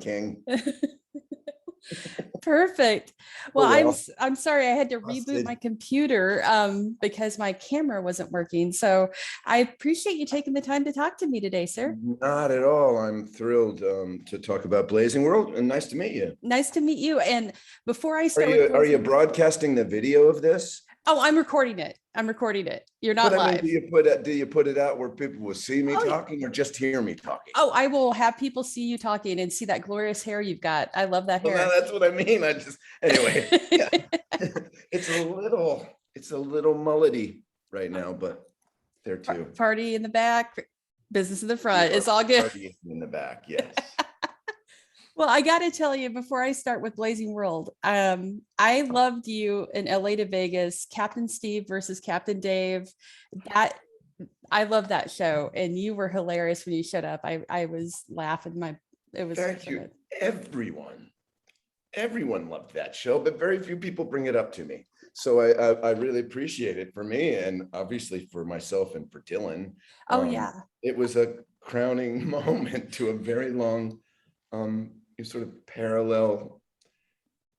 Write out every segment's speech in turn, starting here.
king. Perfect. Well, I'm sorry I had to Busted. reboot my computer because my camera wasn't working. So I appreciate you taking the time to talk to me today, sir. Not at all. I'm thrilled to talk about Blazing World, and nice to meet you. Nice to meet you. And before I Are start you with are you Blazing- broadcasting the video of this? Oh, I'm recording it. You're not But I mean, live. do you put it out where people will see me Oh, yeah. talking, or just hear me talking? Oh, I will have people see you talking and see that glorious hair you've got. I love that Well, hair. that's what I mean. Anyway, yeah. it's a little mullety right now, but there too. Party in the back, business in the front. It's all good. Party in the back, yes. Well, I got to tell you, before I start with Blazing World, I loved you in LA to Vegas, Captain Steve versus Captain Dave. I love that show, and you were hilarious when you showed up. I was laughing. It was Thank you. Everyone loved that show, but very few people bring it up to me. So I really appreciate it for me, and obviously for myself and for Dylan. Oh yeah. It was a crowning moment to a very long sort of parallel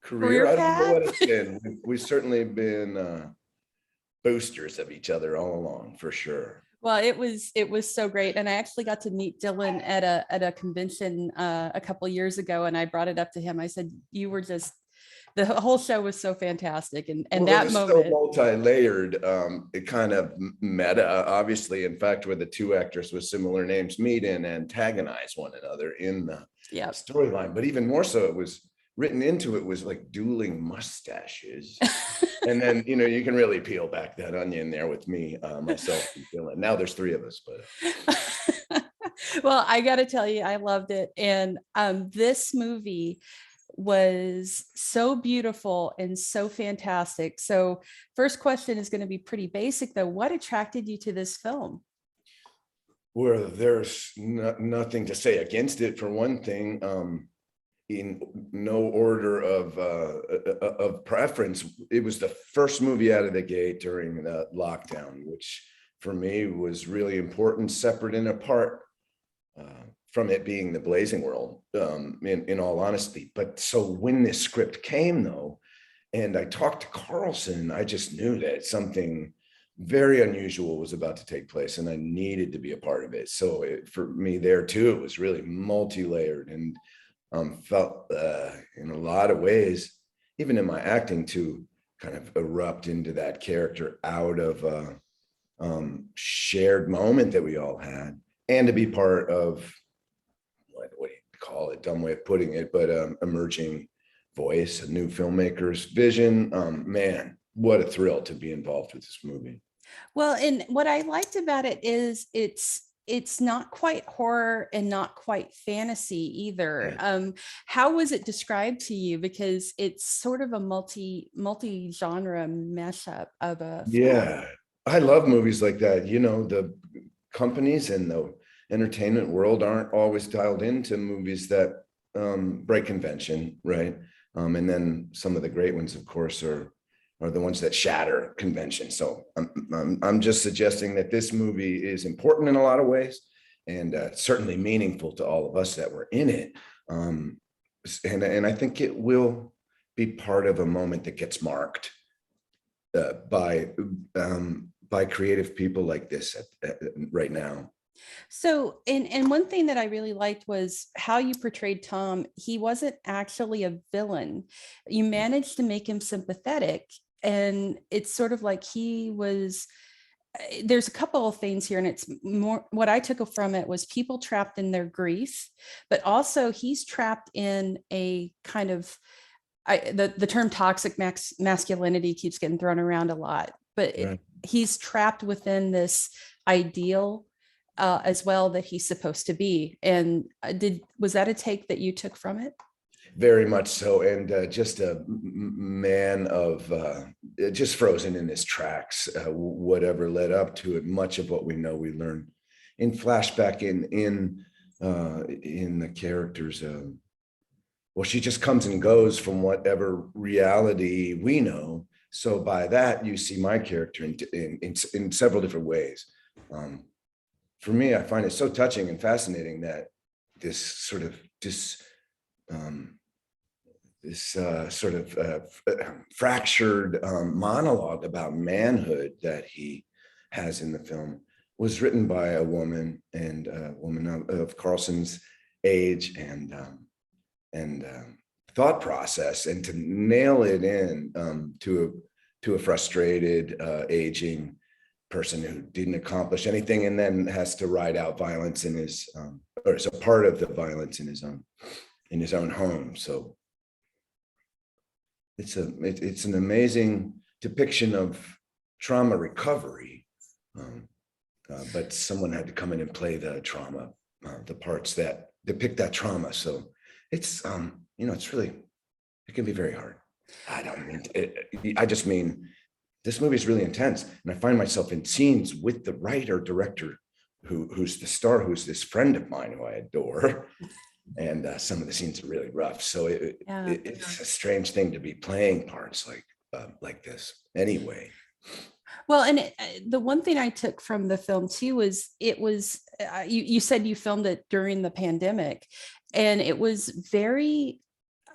career. I don't know what it's been. We've certainly been boosters of each other all along, for sure. Well, it was so great, and I actually got to meet Dylan at a convention a couple of years ago, and I brought it up to him. I said, "You were just the whole show was so fantastic," and well, that it was moment so multi-layered. It kind of meta, obviously. In fact, where the two actors with similar names meet and antagonize one another in the storyline, but even more so, it was written into it was like dueling mustaches. And then, you can really peel back that onion there with me, myself, and Dylan. Now there's three of us, but. Well, I got to tell you, I loved it. And this movie was so beautiful and so fantastic. So first question is going to be pretty basic, though. What attracted you to this film? Well, there's nothing to say against it, for one thing. In no order of preference, it was the first movie out of the gate during the lockdown, which for me was really important, separate and apart from it being the Blazing World, in all honesty. But so when this script came, though, and I talked to Carlson, I just knew that something very unusual was about to take place, and I needed to be a part of it. So for me there too, it was really multi-layered, and felt in a lot of ways, even in my acting, to kind of erupt into that character out of a shared moment that we all had, and to be part of what do you call it, dumb way of putting it, but emerging voice, a new filmmaker's vision. Man, what a thrill to be involved with this movie. Well, and what I liked about it is it's not quite horror and not quite fantasy either. How was it described to you? Because it's sort of a multi-genre mashup of a film. Yeah, I love movies like that. The companies in the entertainment world aren't always dialed into movies that break convention, right? And then some of the great ones, of course, are the ones that shatter convention. So I'm just suggesting that this movie is important in a lot of ways, and certainly meaningful to all of us that were in it. And I think it will be part of a moment that gets marked by creative people like this right now. So, and one thing that I really liked was how you portrayed Tom. He wasn't actually a villain. You managed to make him sympathetic. And it's sort of like he was, there's a couple of things here, and it's more, what I took from it was people trapped in their grief, but also he's trapped in a kind of, the term toxic masculinity keeps getting thrown around a lot, but he's trapped within this ideal as well that he's supposed to be. And was that a take that you took from it? Very much so, and just a man of just frozen in his tracks. Whatever led up to it, much of what we know, we learn in flashback in the characters. Well, she just comes and goes from whatever reality we know. So by that, you see my character in several different ways. For me, I find it so touching and fascinating that this sort of this sort of fractured monologue about manhood that he has in the film was written by a woman, and a woman of Carlson's age and thought process, and to nail it in to a frustrated, aging person who didn't accomplish anything, and then has to ride out violence in his, or is a part of the violence in his own home. So it's an amazing depiction of trauma recovery, but someone had to come in and play the trauma, the parts that depict that trauma. So it's it's really, it can be very hard. I don't mean I just mean this movie is really intense, and I find myself in scenes with the writer director who's the star, who's this friend of mine who I adore. And some of the scenes are really rough. So it's a strange thing to be playing parts like this anyway. Well, and the one thing I took from the film too was you said you filmed it during the pandemic, and it was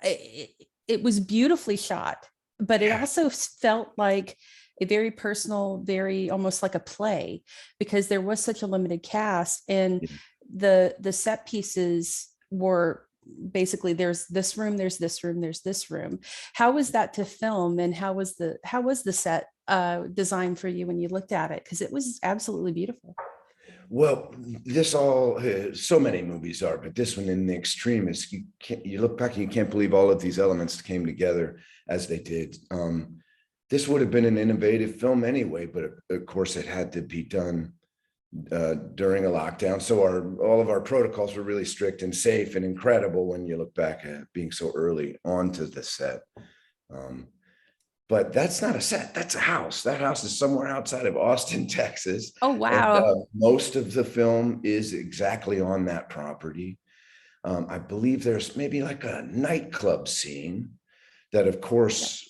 it was beautifully shot, but it also felt like a very personal, very almost like a play, because there was such a limited cast, and the set pieces were basically, there's this room, there's this room, there's this room. How was that to film, and how was the set design for you when you looked at it? Because it was absolutely beautiful. Well, so many movies are, but this one in the extreme is, you look back and you can't believe all of these elements that came together as they did. This would have been an innovative film anyway, but of course it had to be done during a lockdown. So all of our protocols were really strict and safe and incredible when you look back at being so early onto the set. But that's not a set, that's a house. That house is somewhere outside of Austin, Texas. Oh, wow. And, most of the film is exactly on that property. I believe there's maybe like a nightclub scene that, of course,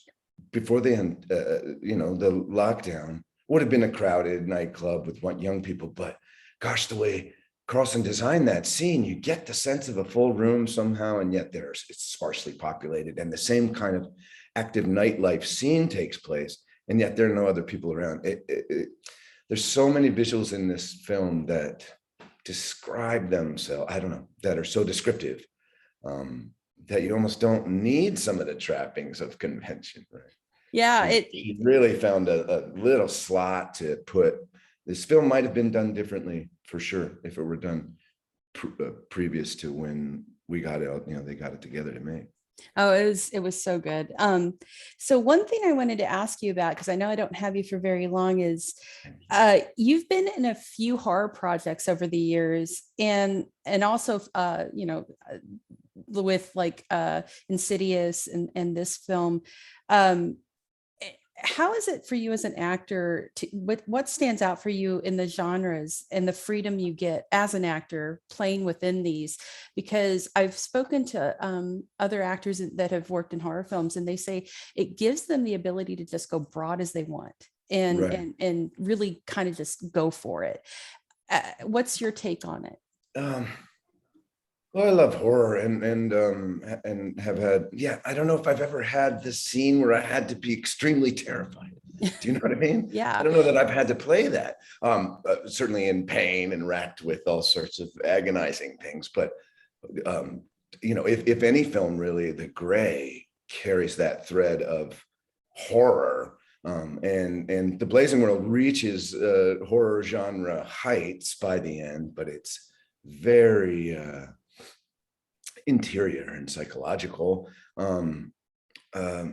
before the end, the lockdown, would have been a crowded nightclub with young people. But gosh, the way Carlson designed that scene, you get the sense of a full room somehow, and yet it's sparsely populated, and the same kind of active nightlife scene takes place, and yet there are no other people around. There's so many visuals in this film that describe themselves, I don't know, that are so descriptive, that you almost don't need some of the trappings of convention, right? Yeah, he really found a little slot to put. This film might have been done differently, for sure, if it were done previous to when we got it. They got it together to make. Oh, it was so good. So one thing I wanted to ask you about, because I know I don't have you for very long, is you've been in a few horror projects over the years, and also with like Insidious and this film. How is it for you as an actor what stands out for you in the genres and the freedom you get as an actor playing within these? Because I've spoken to other actors that have worked in horror films, and they say it gives them the ability to just go broad as they want, and Right. and really kind of just go for it. What's your take on it? Well, I love horror and have had, I don't know if I've ever had this scene where I had to be extremely terrified. Do you know what I mean? Yeah. I don't know that I've had to play that. Certainly in pain and racked with all sorts of agonizing things. But if any film really, The Gray carries that thread of horror. And The Blazing World reaches horror genre heights by the end, but it's very interior and psychological. I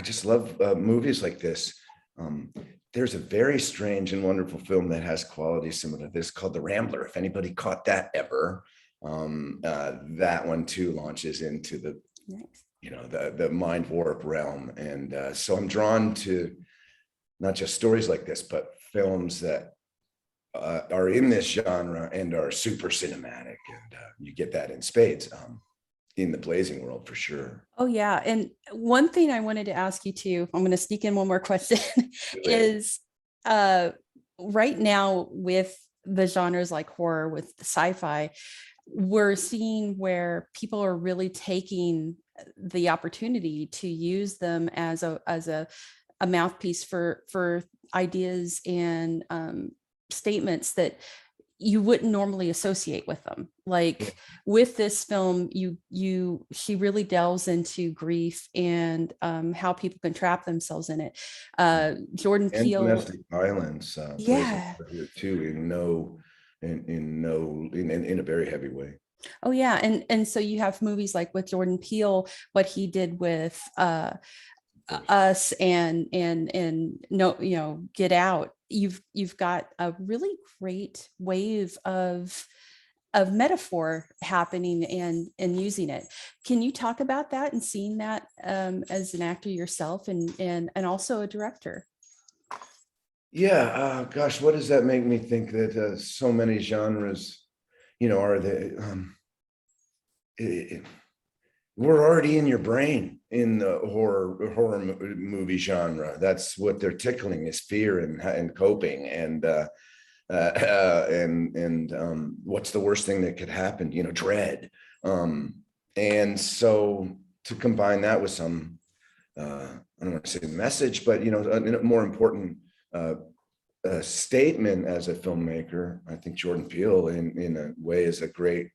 just love movies like this. There's a very strange and wonderful film that has qualities similar to this called The Rambler. If anybody caught that ever, that one too launches into the, the mind warp realm. And so I'm drawn to not just stories like this, but films that are in this genre and are super cinematic, and you get that in spades in The Blazing World for sure. Oh yeah, and one thing I wanted to ask you too, I'm going to sneak in one more question, is right now with the genres like horror, with sci-fi, we're seeing where people are really taking the opportunity to use them as a mouthpiece for ideas and statements that you wouldn't normally associate with them. Like with this film, she really delves into grief and how people can trap themselves in it. Jordan And Peele, domestic violence plays a yeah. part here too, in a very heavy way. Oh yeah, and so you have movies like with Jordan Peele, what he did with Us and no, Get Out. You've got a really great wave of metaphor happening and using it. Can you talk about that and seeing that as an actor yourself and also a director? Yeah, gosh, what does that make me think that so many genres, are we're already in your brain in the horror movie genre. That's what they're tickling, is fear and coping and what's the worst thing that could happen, dread. And so to combine that with some I don't want to say message, but a more important statement as a filmmaker, I think Jordan Peele in a way is a great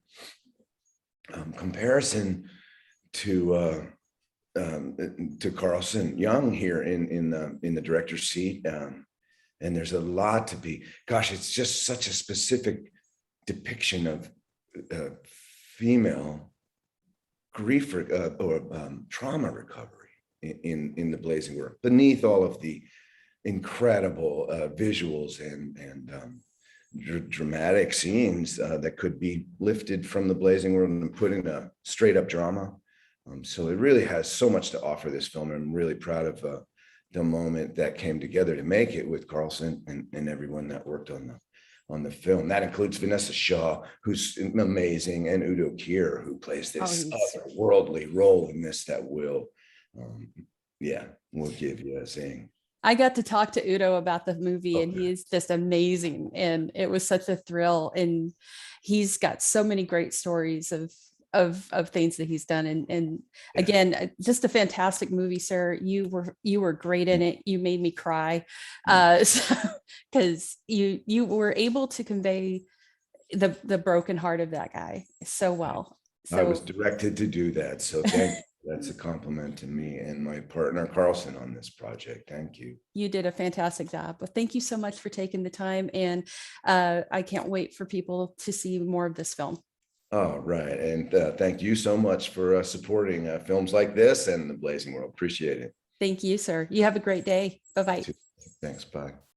comparison to Carlson Young here in the director's seat. And there's a lot to be, gosh, it's just such a specific depiction of female grief or trauma recovery in the Blazing World, beneath all of the incredible visuals and dramatic scenes that could be lifted from the Blazing World and put in a straight up drama. So it really has so much to offer, this film. I'm really proud of the moment that came together to make it with Carlson and everyone that worked on the film. That includes Vanessa Shaw, who's amazing, and Udo Kier, who plays this otherworldly role in this that will give you a zing. I got to talk to Udo about the movie, and he is just amazing. And it was such a thrill. And he's got so many great stories of things that he's done. And again, just a fantastic movie, sir. You were great in it. You made me cry. Because you were able to convey the broken heart of that guy so well. So I was directed to do that. So thank you. That's a compliment to me and my partner Carlson on this project. Thank you. You did a fantastic job. But thank you so much for taking the time. And I can't wait for people to see more of this film. Oh, right. And thank you so much for supporting films like this and the Blazing World. Appreciate it. Thank you, sir. You have a great day. Bye-bye. Thanks. Bye.